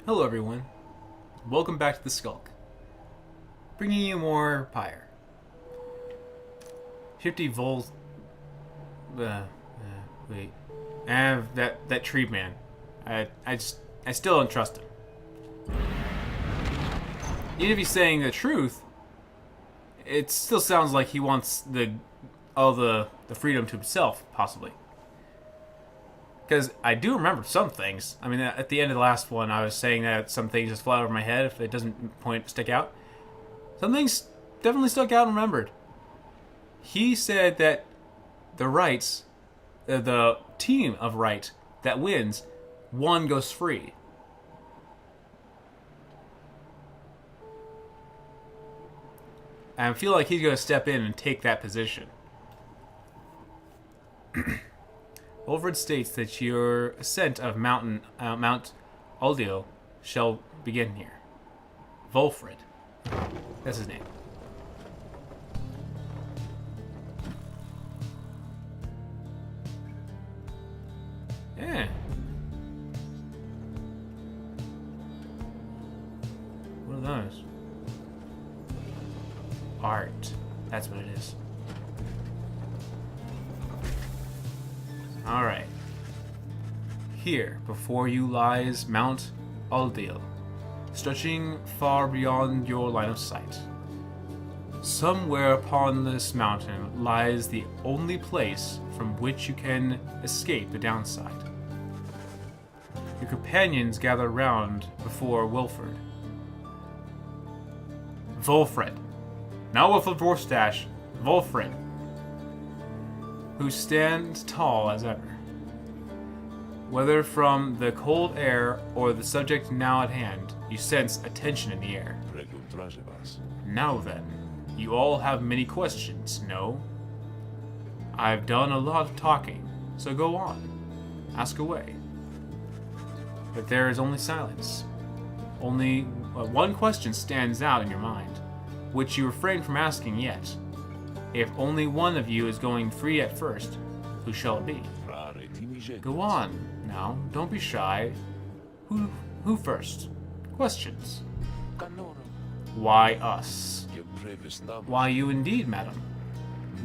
Hello everyone, welcome back to the Skulk, bringing you more Pyre. 50 volts, wait, that tree man, I still don't trust him. Even if he's saying the truth, it still sounds like he wants all the freedom to himself, possibly. Because I do remember some things. I mean, at the end of the last one, I was saying that some things just fly over my head if it doesn't stick out. Some things definitely stuck out and remembered. He said that the rights, the team of right that wins, one goes free. And I feel like he's going to step in and take that position. Wolfred states that your ascent of Mount Aldio shall begin here. Wolfred. That's his name. Yeah. What are those? Art. That's what it is. Alright. Here, before you lies Mount Aldio, stretching far beyond your line of sight. Somewhere upon this mountain lies the only place from which you can escape the downside. Your companions gather round before Wilfred. Wolfred. Not Wilfred Dwarfstash. Wolfred. Who stands tall as ever. Whether from the cold air or the subject now at hand, you sense a tension in the air. Now then, you all have many questions, no? I've done a lot of talking, so go on. Ask away. But there is only silence. Only one question stands out in your mind, which you refrain from asking yet. If only one of you is going free at first, who shall it be? Go on, now, don't be shy. Who first? Questions. Why us? Why you indeed, madam?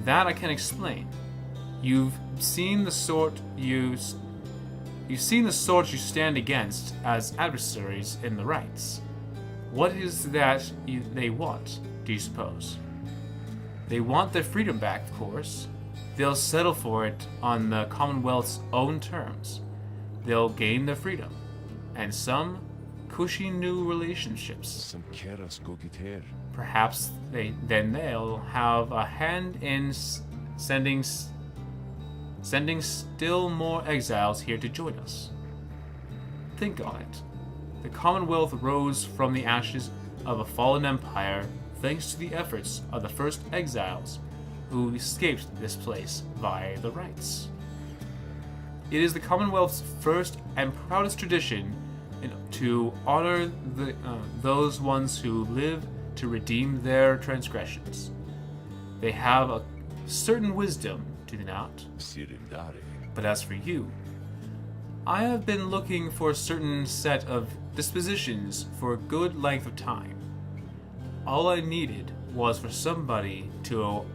That I can explain. You've seen the sort you stand against as adversaries in the rights. What is that they want, do you suppose? They want their freedom back, of course. They'll settle for it on the Commonwealth's own terms. They'll gain their freedom. And some cushy new relationships. Perhaps they'll have a hand in sending still more exiles here to join us. Think on it. The Commonwealth rose from the ashes of a fallen empire thanks to the efforts of the first exiles who escaped this place via the rights. It is the Commonwealth's first and proudest tradition to honor those ones who live to redeem their transgressions. They have a certain wisdom, do they not? But as for you, I have been looking for a certain set of dispositions for a good length of time. All I needed was for somebody to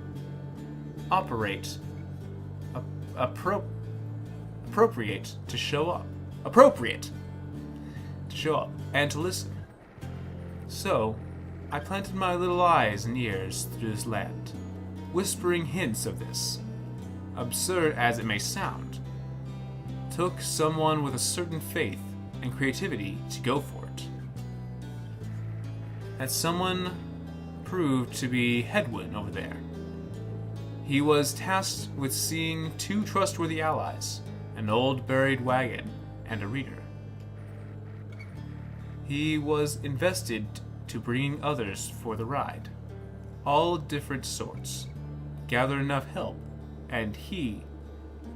appropriate to show up. Appropriate to show up and to listen. So, I planted my little eyes and ears through this land, whispering hints of this. Absurd as it may sound, took someone with a certain faith and creativity to go for it. That someone proved to be Hedwin over there. He was tasked with seeing two trustworthy allies, an old buried wagon and a reader. He was invested to bring others for the ride, all different sorts, gather enough help, and he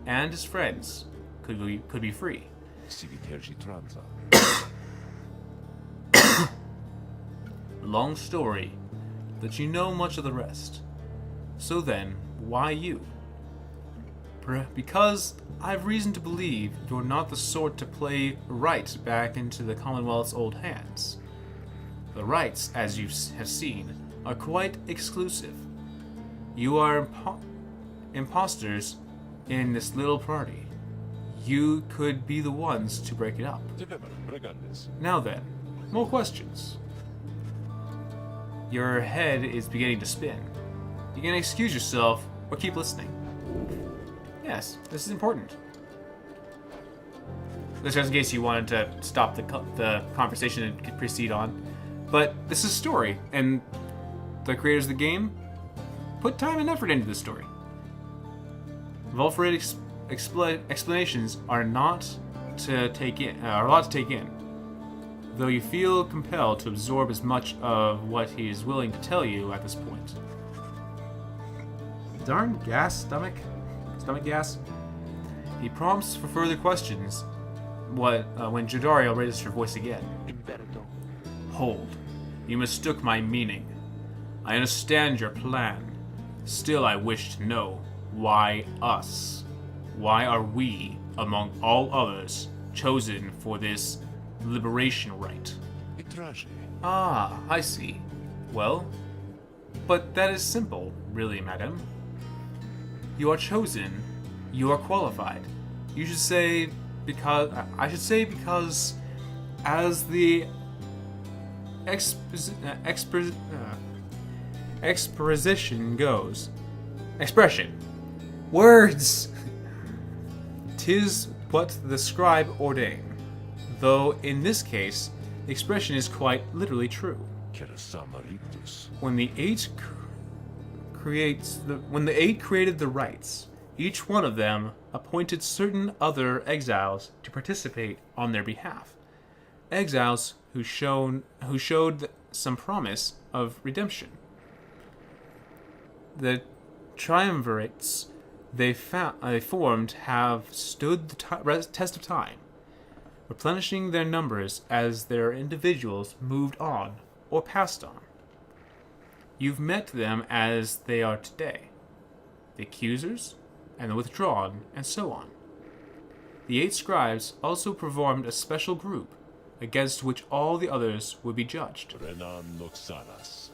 and his friends could be free. Long story, but you know much of the rest. So then, why you? Because I've reason to believe you're not the sort to play right back into the Commonwealth's old hands. The rights, as you have seen, are quite exclusive. You are imposters in this little party. You could be the ones to break it up. Now then, more questions. Your head is beginning to spin. You can excuse yourself or keep listening. Yes, this is important. Just in case you wanted to stop the conversation and proceed on. But this is a story, and the creators of the game put time and effort into the story. Volfred explanations are not to take in, are a lot to take in, though you feel compelled to absorb as much of what he is willing to tell you at this point. Darn stomach gas. He prompts for further questions. When Jadario raises her voice again. Hold. You mistook my meaning. I understand your plan. Still, I wish to know, why us? Why are we, among all others, chosen for this liberation rite? Ah, I see. Well, but that is simple, really, madam. You are chosen. You are qualified. You should say because as the expression words 'tis what the scribe ordain, though in this case the expression is quite literally true. When the eight created the rites, each one of them appointed certain other exiles to participate on their behalf. Exiles who showed some promise of redemption. The triumvirates they formed have stood the test of time, replenishing their numbers as their individuals moved on or passed on. You've met them as they are today, the accusers and the withdrawn, and so on. The 8 scribes also formed a special group against which all the others would be judged.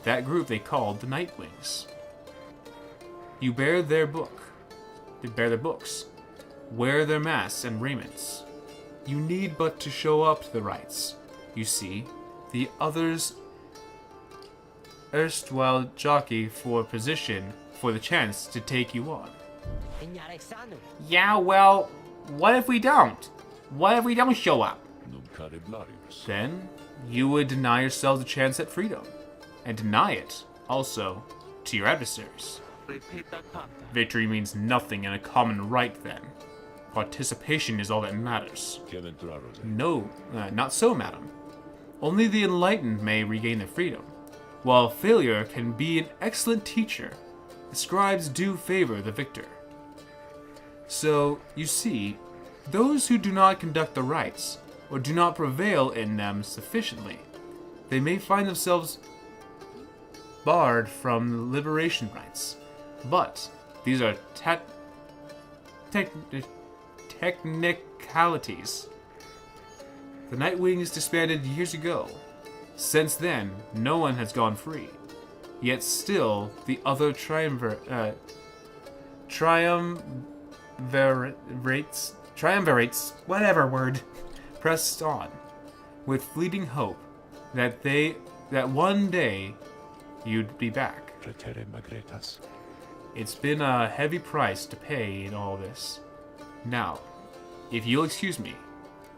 That group they called the Nightwings. You bear their books, wear their masks and raiments. You need but to show up to the rites. You see, the others erstwhile jockey for position for the chance to take you on. Yeah, well, what if we don't? What if we don't show up? Then you would deny yourselves a chance at freedom, and deny it, also, to your adversaries. Victory means nothing in a common rite, then. Participation is all that matters. No, not so, madam. Only the enlightened may regain their freedom. While failure can be an excellent teacher, the scribes do favor the victor. So, you see, those who do not conduct the rites, or do not prevail in them sufficiently, they may find themselves barred from the liberation rites. But these are technicalities. The Nightwings disbanded years ago. Since then, no one has gone free. Yet still, the other triumvirates, whatever word, pressed on, with fleeting hope that one day you'd be back. It's been a heavy price to pay in all this. Now, if you'll excuse me,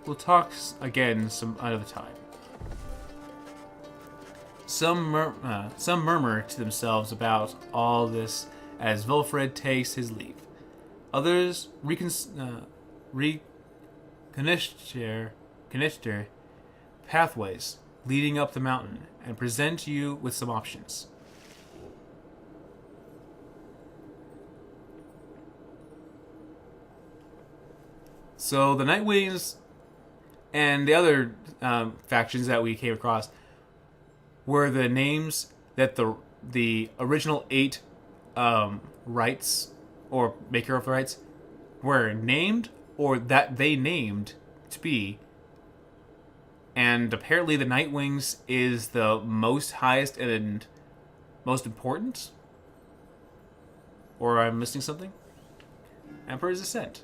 we'll talk again some other time. Some murmur to themselves about all this as Volfred takes his leave. Others reconnoiter pathways leading up the mountain and present you with some options. So the Nightwings and the other factions that we came across were the names that the original 8 rites, or maker of the rites, were named or that they named to be. And apparently the Nightwings is the most highest and most important? Or I'm missing something? Emperor's Ascent.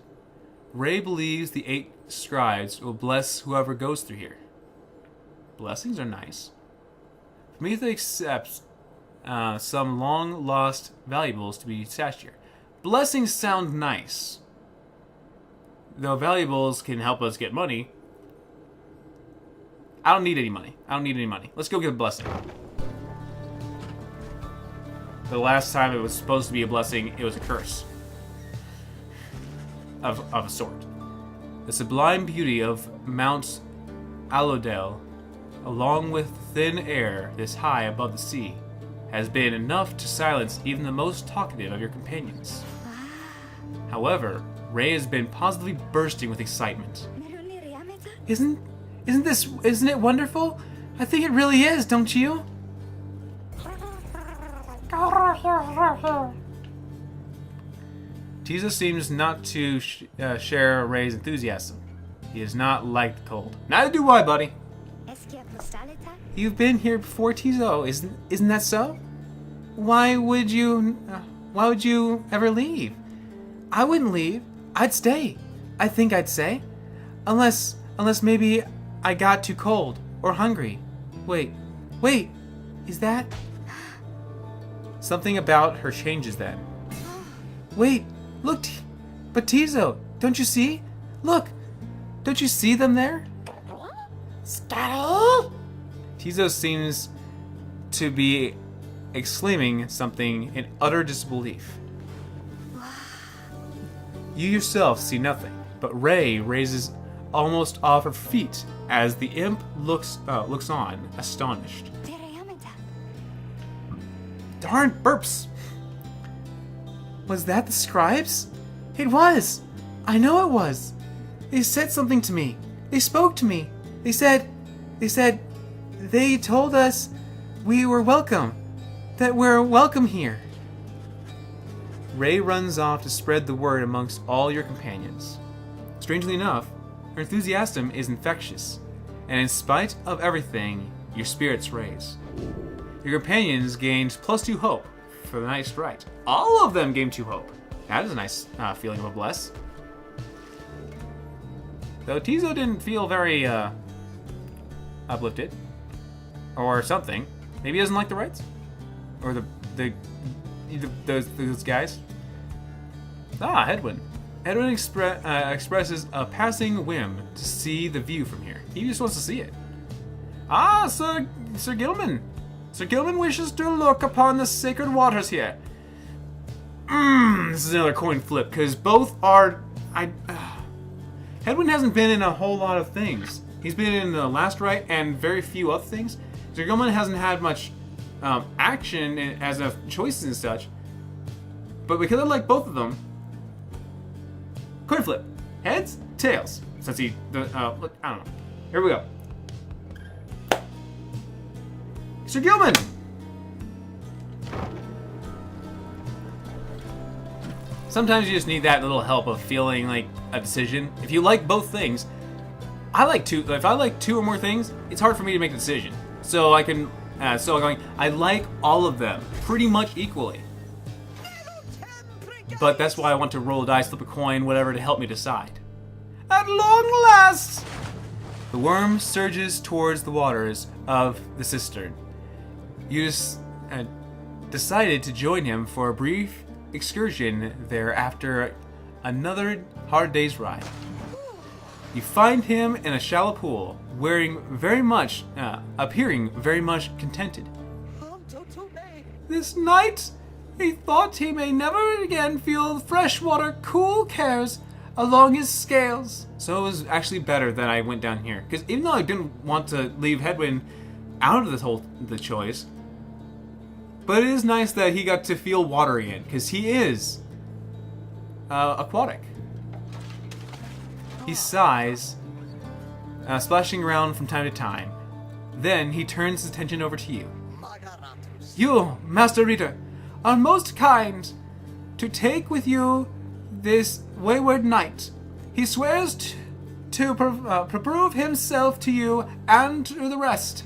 Ray believes the 8 scribes will bless whoever goes through here. Blessings are nice. Prometheus accepts some long-lost valuables to be stashed here. Blessings sound nice. Though valuables can help us get money. I don't need any money. Let's go get a blessing. The last time it was supposed to be a blessing, it was a curse. Of a sort. The sublime beauty of Mount Allodale, along with thin air this high above the sea, has been enough to silence even the most talkative of your companions. However, Ray has been positively bursting with excitement. Isn't it wonderful? I think it really is, don't you? Tizo seems not to share Ray's enthusiasm. He does not like the cold. Neither do I, buddy. You've been here before, Tizo. Isn't that so? Why would you ever leave? I wouldn't leave. I'd stay. I think I'd say. Unless maybe I got too cold or hungry. Wait. Is that? Something about her changes then. Wait, look, but Tizo, don't you see? Look, don't you see them there? Scuttle? Tizo seems to be exclaiming something in utter disbelief. You yourself see nothing, but Ray raises almost off her feet as the imp looks on, astonished. Darn burps! Was that the scribes? It was! I know it was! They said something to me. They spoke to me. They told us we were welcome. That we're welcome here. Ray runs off to spread the word amongst all your companions. Strangely enough, her enthusiasm is infectious, and in spite of everything, your spirits raise. Your companions gained +2 hope for the night's rite. All of them gained 2 hope. That is a nice feeling of a bless. Though Tizo didn't feel very uplifted, or something. Maybe he doesn't like the rites, or those guys. Headwind. Headwind expresses a passing whim to see the view from here. He just wants to see it. Sir Gilman. Sir Gilman wishes to look upon the sacred waters here. This is another coin flip, because both are... Headwind hasn't been in a whole lot of things. He's been in the last rite and very few other things. Sir Gilman hasn't had much action as of choices and such. But because I like both of them... Coin flip. Heads, tails. Since I don't know. Here we go. Sir Gilman! Sometimes you just need that little help of feeling like a decision. If you like both things, I like two. If I like 2 or more things, it's hard for me to make a decision. So I can, I like all of them pretty much equally. But that's why I want to roll a dice, flip a coin, whatever to help me decide. At long last! The worm surges towards the waters of the cistern. You just decided to join him for a brief excursion there after another hard day's ride. You find him in a shallow pool, appearing very much contented. This night, he thought he may never again feel freshwater cool cares along his scales. So it was actually better that I went down here, because even though I didn't want to leave Headwind out of the choice, but it is nice that he got to feel water again, because he is aquatic. He sighs, splashing around from time to time. Then he turns his attention over to you. You, Master Reader, are most kind to take with you this wayward knight. He swears to prove himself to you and to the rest.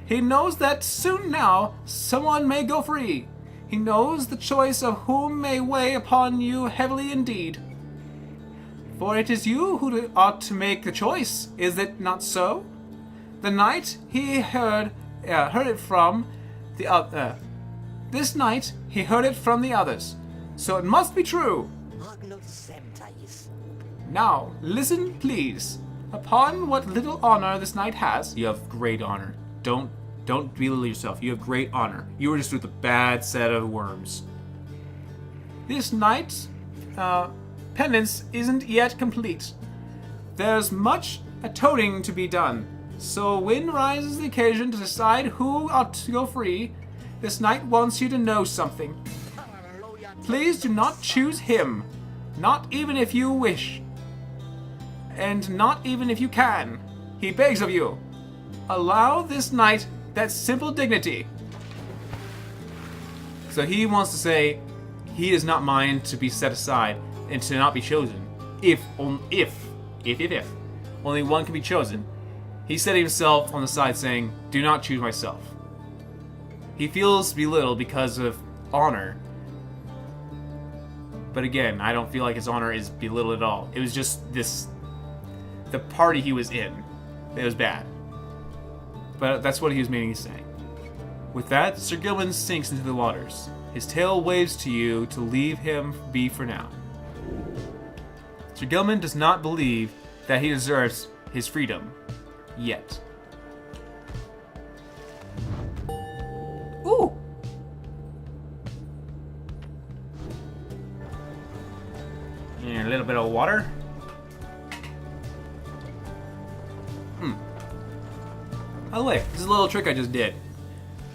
He knows that soon now someone may go free. He knows the choice of whom may weigh upon you heavily indeed. For it is you who ought to make the choice, is it not so? The night he heard it from the other. This night he heard it from the others, so it must be true. Now listen, please. Upon what little honor this knight has, you have great honor. Don't belittle yourself. You have great honor. You were just with a bad set of worms. This knight's penance isn't yet complete. There's much atoning to be done. So when rises the occasion to decide who ought to go free, this knight wants you to know something. Please do not choose him, not even if you wish, and not even if you can. He begs of you. Allow this knight that simple dignity. So he wants to say he does not mind to be set aside and to not be chosen. If only one can be chosen. He set himself on the side saying, do not choose myself. He feels belittled because of honor. But again, I don't feel like his honor is belittled at all. It was just the party he was in. It was bad. But that's what he was meaning to say. With that, Sir Gilman sinks into the waters. His tail waves to you to leave him be for now. Sir Gilman does not believe that he deserves his freedom. Yet. Ooh! And a little bit of water. By the way, this is a little trick I just did.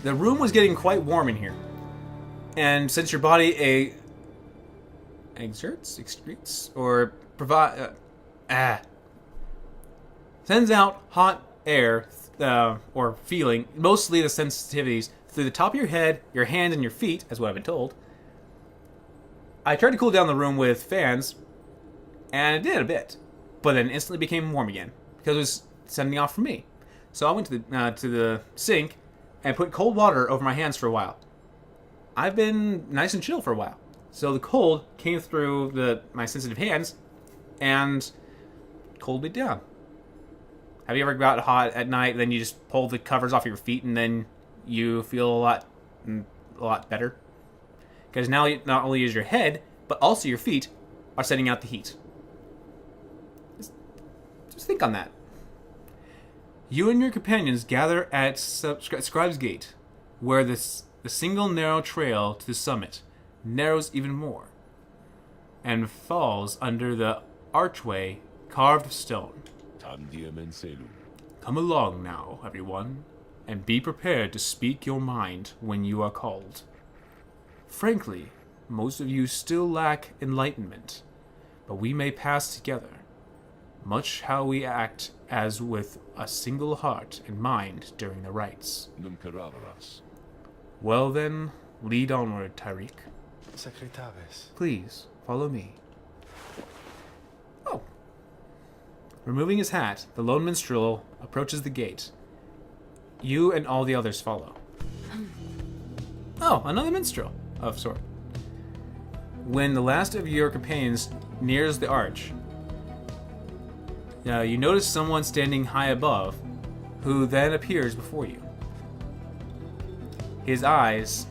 The room was getting quite warm in here. And since your body excretes, or sends out hot air, or feeling, mostly the sensitivities, through the top of your head, your hands, and your feet, as what I've been told. I tried to cool down the room with fans, and it did a bit. But then instantly became warm again, because it was sending off from me. So I went to the sink and put cold water over my hands for a while. I've been nice and chill for a while. So the cold came through my sensitive hands and cooled me down. Have you ever got hot at night, then you just pull the covers off your feet and then you feel a lot better? Because now not only is your head, but also your feet are sending out the heat. Just think on that. You and your companions gather at Scribe's Gate, where the single narrow trail to the summit narrows even more, and falls under the archway carved of stone. Come along now, everyone, and be prepared to speak your mind when you are called. Frankly, most of you still lack enlightenment, but we may pass together. Much how we act as with a single heart and mind during the rites. Well then, lead onward, Tyreek. Please, follow me. Oh. Removing his hat, the lone minstrel approaches the gate. You and all the others follow. Oh, another minstrel of sort. When the last of your companions nears the arch, you notice someone standing high above, who then appears before you. His eyes...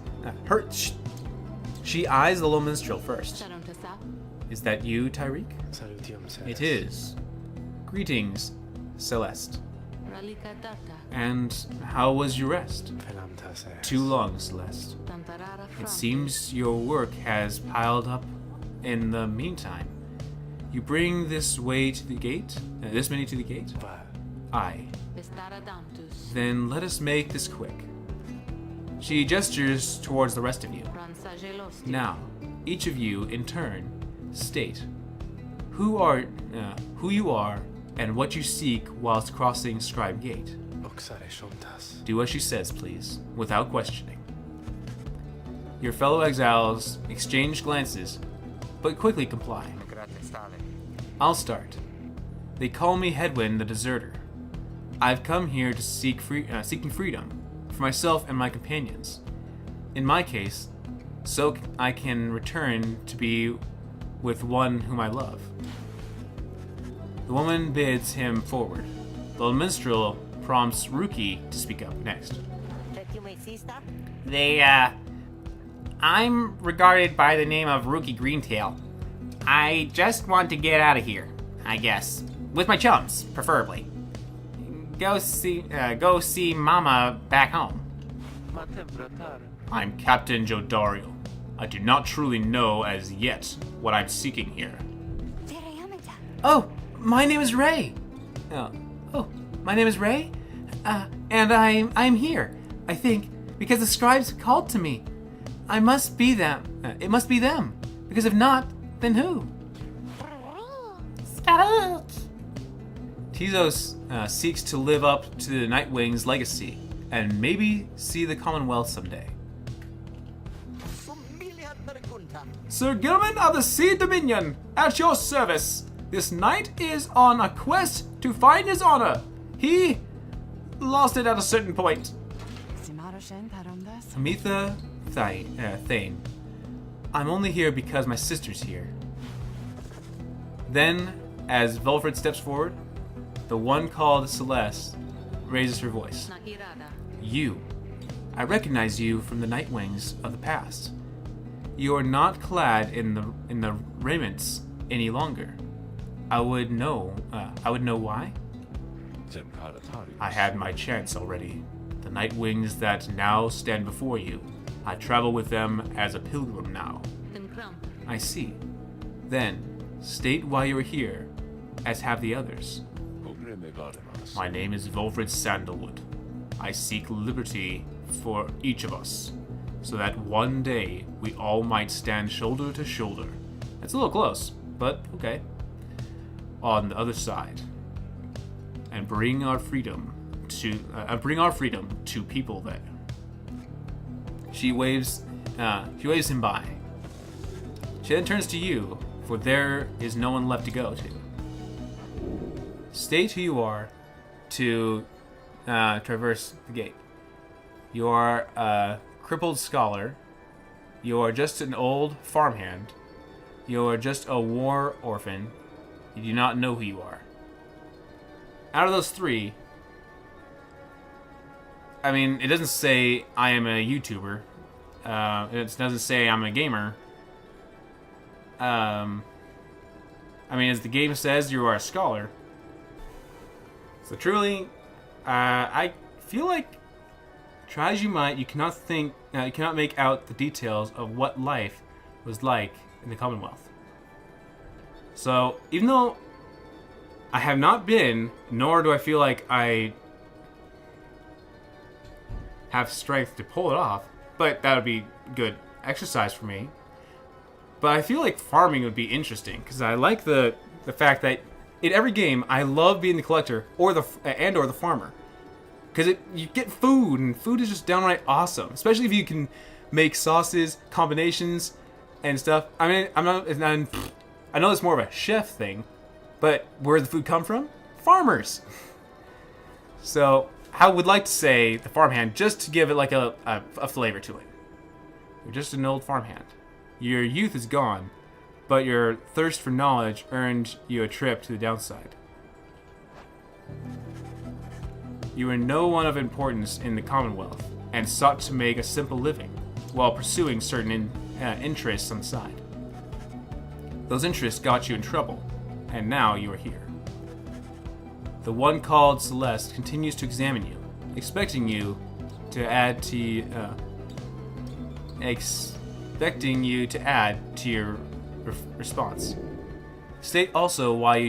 She eyes the lone minstrel first. Is that you, Tyreek? It is. Greetings, Celeste. And how was your rest? Too long, Celeste. It seems your work has piled up in the meantime. You bring this way to the gate? This many to the gate? Aye. Then let us make this quick. She gestures towards the rest of you. Now, each of you, in turn, state who you are and what you seek whilst crossing Scribe Gate. Do as she says, please, without questioning. Your fellow exiles exchange glances, but quickly comply. I'll start. They call me Headwind the Deserter. I've come here to seeking freedom for myself and my companions. In my case, so I can return to be with one whom I love. The woman bids him forward. The minstrel prompts Rookie to speak up next. I'm regarded by the name of Rookie Greentail. I just want to get out of here, I guess. With my chums, preferably. Go see Mama back home. I'm Captain Jodario. I do not truly know as yet what I'm seeking here. Oh, my name is Ray. My name is Ray? And I'm here, I think, because the scribes called to me. I must be them. It must be them. Because if not, then who? Tizos seeks to live up to the Nightwing's legacy and maybe see the Commonwealth someday. Sir Gilman of the Sea Dominion, at your service. This knight is on a quest to find his honor. He lost it at a certain point. Amitha Thane. I'm only here because my sister's here. Then, as Volfred steps forward, the one called Celeste raises her voice. You. I recognize you from the Nightwings of the past. You are not clad in the raiments any longer. I would know why. I had my chance already. The Nightwings that now stand before you. I travel with them as a pilgrim now. I see. Then, state why you are here, as have the others. My name is Volfred Sandalwood. I seek liberty for each of us, so that one day we all might stand shoulder to shoulder. That's a little close, but okay. On the other side, and bring our freedom to people there. She waves him by. She then turns to you, for there is no one left to go to. State who you are to traverse the gate. You are a crippled scholar. You are just an old farmhand. You are just a war orphan. You do not know who you are. Out of those three, I mean, it doesn't say I am a YouTuber. It doesn't say I'm a gamer. I mean, as the game says, you are a scholar. So truly, I feel like, try as you might, you cannot make out the details of what life was like in the Commonwealth. So, even though I have not been, nor do I feel like I have strength to pull it off, but that would be good exercise for me. But I feel like farming would be interesting, because I like the fact that in every game, I love being the collector or the farmer, because you get food, and food is just downright awesome. Especially if you can make sauces, combinations, and stuff. I mean, I know it's more of a chef thing, but where does the food come from? Farmers. So I would like to say the farmhand, just to give it like a flavor to it. You're just an old farmhand. Your youth is gone, but your thirst for knowledge earned you a trip to the downside. You were no one of importance in the Commonwealth, and sought to make a simple living, while pursuing certain interests on the side. Those interests got you in trouble, and now you are here. The one called Celeste continues to examine you, expecting you to add to your response. State also why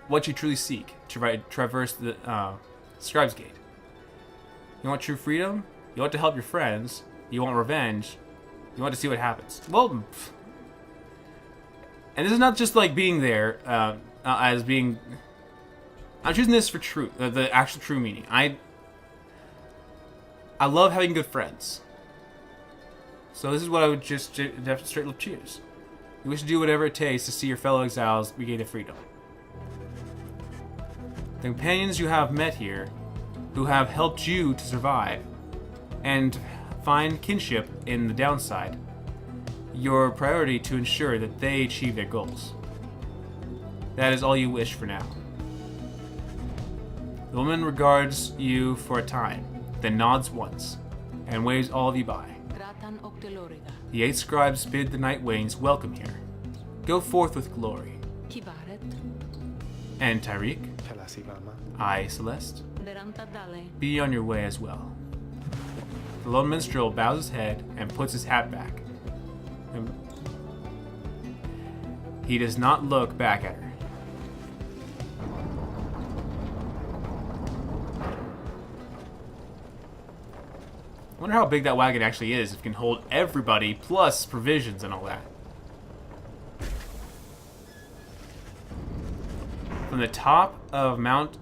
what you truly seek to traverse the Scribe's Gate. You want true freedom? You want to help your friends? You want revenge? You want to see what happens? Well, and this is not just like being there as being. I'm choosing this for truth, the actual true meaning. I love having good friends. So this is what I would just straight up choose. You wish to do whatever it takes to see your fellow exiles regain their freedom. The companions you have met here, who have helped you to survive, and find kinship in the downside, your priority to ensure that they achieve their goals. That is all you wish for now. The woman regards you for a time, then nods once, and waves all of you by. The 8 scribes bid the Night Wings welcome here. Go forth with glory. And Tyreek, I, Celeste, be on your way as well. The lone minstrel bows his head and puts his hat back. He does not look back at her. I wonder how big that wagon actually is, if it can hold everybody, plus provisions and all that. From the top of Mount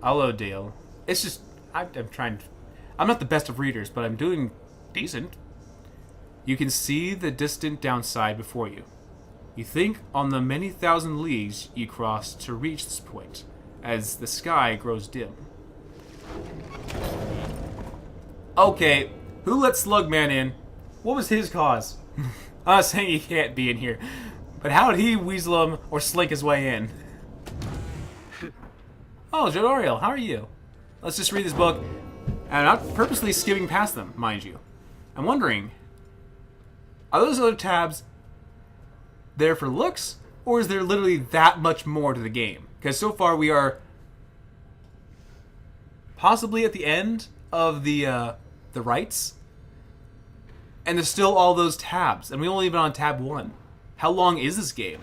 Allodale, it's just, I'm not the best of readers, but I'm doing decent. You can see the distant downside before you. You think on the many thousand leagues you crossed to reach this point, as the sky grows dim. Okay, who let Slugman in? What was his cause? I'm not saying he can't be in here, but how did he weasel him or slink his way in? Oh, Jodoriel, how are you? Let's just read this book. And I'm not purposely skimming past them, mind you. I'm wondering, are those other tabs there for looks, or is there literally that much more to the game? Because so far we are possibly at the end of the rights, and there's still all those tabs, and we only been on tab 1. How long is this game?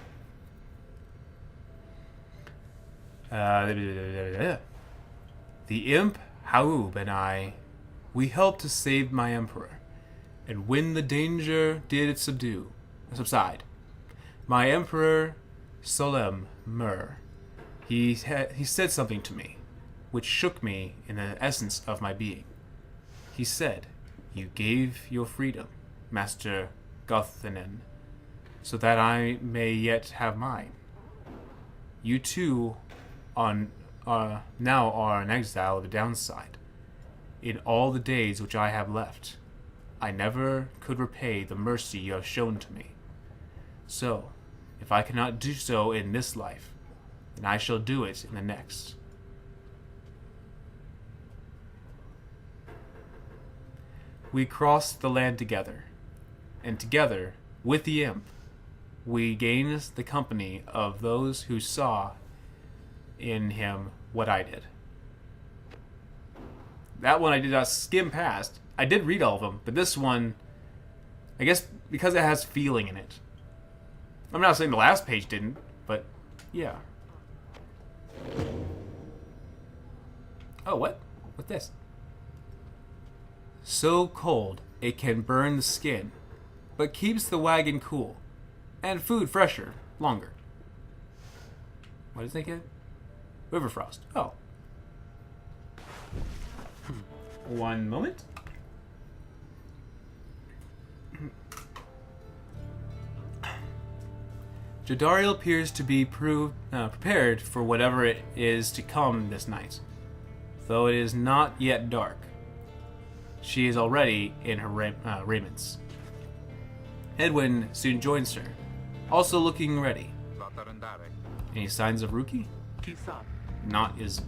The imp, Haub, and I, we helped to save my emperor, and when the danger did subside, my emperor, Solem Mur, he said something to me, which shook me in the essence of my being. He said, "You gave your freedom, Master Gothinen, so that I may yet have mine. You too now are an exile of the downside. In all the days which I have left, I never could repay the mercy you have shown to me. So, if I cannot do so in this life, then I shall do it in the next." We crossed the land together, and together, with the imp, we gained the company of those who saw in him what I did. That one I did not skim past. I did read all of them, but this one, I guess because it has feeling in it. I'm not saying the last page didn't, but yeah. Oh, what? What's this? So cold it can burn the skin, but keeps the wagon cool, and food fresher longer. What did they get? Riverfrost. Oh. One moment. Jodariel appears to be prepared for whatever it is to come this night, though it is not yet dark. She is already in her raiments. Edwin soon joins her, also looking ready. Any signs of Ruki? Not as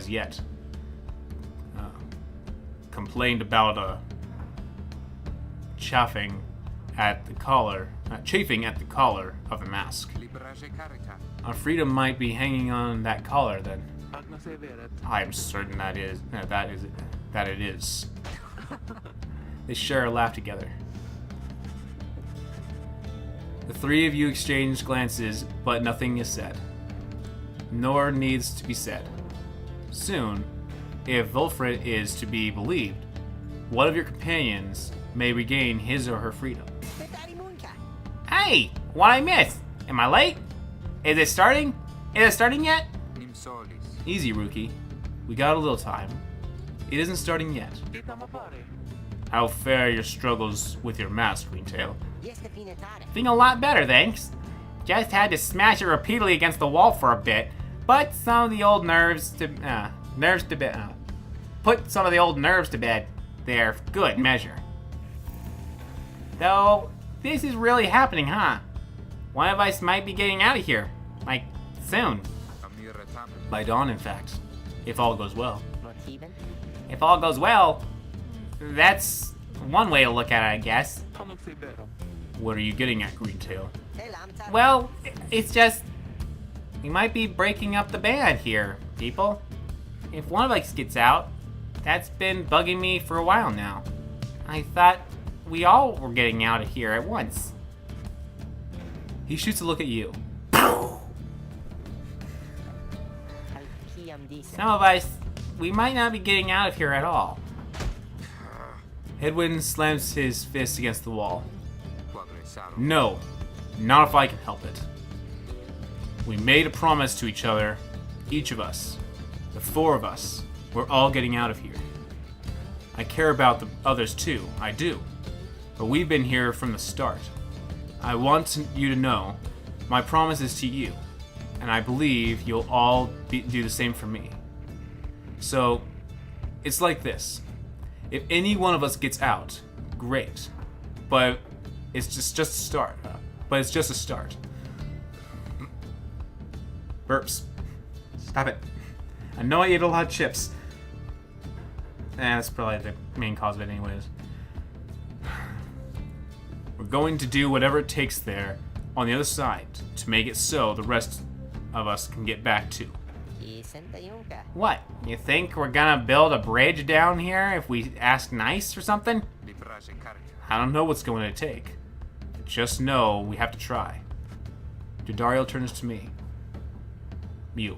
yet. Complained about chafing at the collar of the mask. Our freedom might be hanging on that collar, then. I am certain that it is. They share a laugh together. The three of you exchange glances, but nothing is said. Nor needs to be said. Soon, if Volfred is to be believed, one of your companions may regain his or her freedom. Hey! What I missed? Am I late? Is it starting? Is it starting yet? Easy, Rookie. We got a little time. It isn't starting yet. How fare your struggles with your mask, Greentail? Feeling a lot better, thanks. Just had to smash it repeatedly against the wall for a bit, but some of the old nerves to bed. Put some of the old nerves to bed. There, good measure. Though, this is really happening, huh? One of us might be getting out of here. Like, soon. By dawn, in fact. If all goes well. If all goes well, that's one way to look at it, I guess. What are you getting at, Greentail? Well, it's just... we might be breaking up the band here, people. If one of us gets out, that's been bugging me for a while now. I thought we all were getting out of here at once. He shoots a look at you. Some of us, we might not be getting out of here at all. Hedwyn slams his fist against the wall. No, not if I can help it. We made a promise to each other, each of us, the four of us, we're all getting out of here. I care about the others too, I do. But we've been here from the start. I want you to know, my promise is to you, and I believe you'll all do the same for me. So, it's like this. If any one of us gets out, great. But it's just a start. But it's just a start. Burps. Stop it. I know I ate a lot of chips. That's probably the main cause of it anyways. We're going to do whatever it takes there on the other side to make it so the rest of us can get back too. What? You think we're gonna build a bridge down here if we ask nice or something? I don't know what's going to take. Just know we have to try. Jadario turns to me. Me.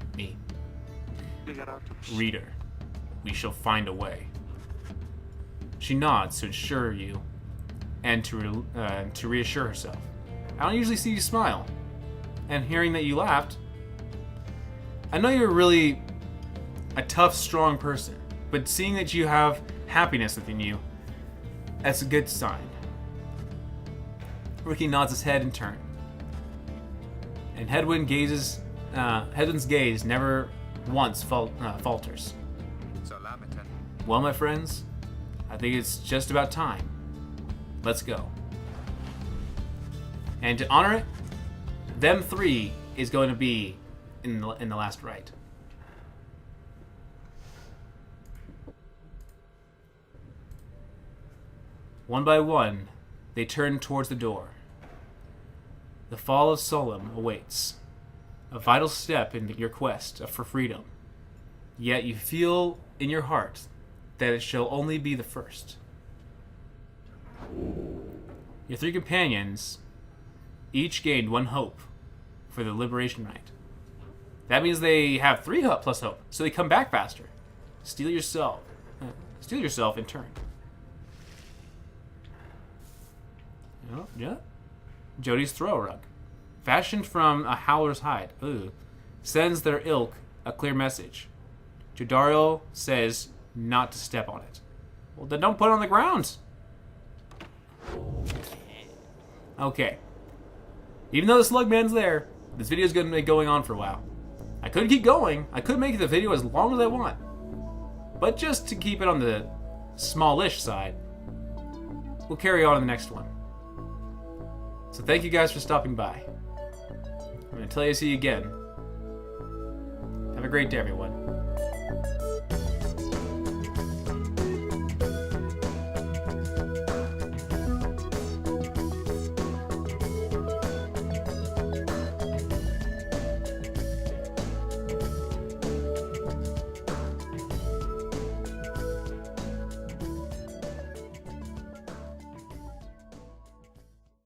Reader, we shall find a way. She nods to assure you and to reassure herself. I don't usually see you smile. And hearing that you laughed, I know you're really a tough, strong person, but seeing that you have happiness within you, that's a good sign. Ricky nods his head in turn. And Hedwyn's gaze never once falters. Well, my friends, I think it's just about time. Let's go. And to honor it, them three is going to be in the last rite. One by one, they turn towards the door. The fall of Solem awaits, a vital step in your quest for freedom. Yet you feel in your heart that it shall only be the first. Your three companions each gained one hope for the liberation rite. That means they have 3 plus hope, so they come back faster. Steal yourself in turn. Oh, yeah. Jody's throw rug, fashioned from a howler's hide, sends their ilk a clear message. Jadario says not to step on it. Well, then don't put it on the ground. Okay. Even though the slug man's there, this video is going to be going on for a while. I could keep going. I could make the video as long as I want. But just to keep it on the smallish side, we'll carry on in the next one. So thank you guys for stopping by. I'm going to tell you to see you again. Have a great day, everyone.